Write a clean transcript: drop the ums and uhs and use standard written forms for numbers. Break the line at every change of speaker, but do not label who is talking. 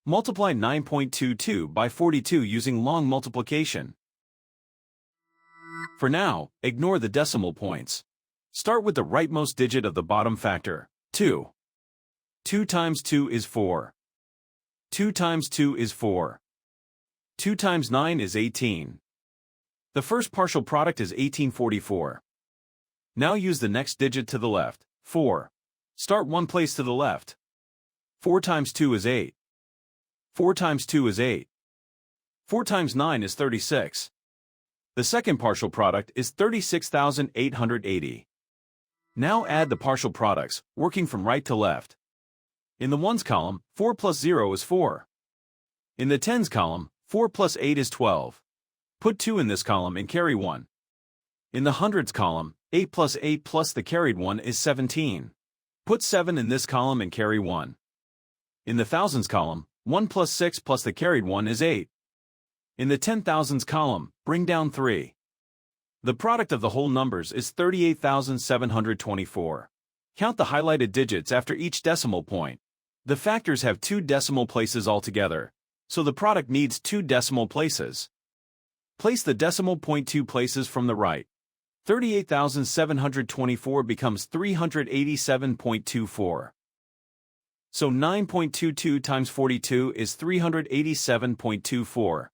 Multiply 9.22 by 42 using long multiplication. For now, ignore the decimal points. Start with the rightmost digit of the bottom factor, 2. 2 times 2 is 4. 2 times 2 is 4. 2 times 9 is 18. The first partial product is 1844. Now use the next digit to the left, 4. Start one place to the left. 4 times 2 is 8. 4 times 2 is 8. 4 times 9 is 36. The second partial product is 36,880. Now add the partial products, working from right to left. In the ones column, 4 plus 0 is 4. In the tens column, 4 plus 8 is 12. Put 2 in this column and carry 1. In the hundreds column, 8 plus 8 plus the carried 1 is 17. Put 7 in this column and carry 1. In the thousands column, 1 plus 6 plus the carried 1 is 8. In the 10,000s column, bring down 3. The product of the whole numbers is 38,724. Count the highlighted digits after each decimal point. The factors have 2 decimal places altogether, so the product needs 2 decimal places. Place the decimal point 2 places from the right. 38,724 becomes 387.24. So 9.22 times 42 is 387.24.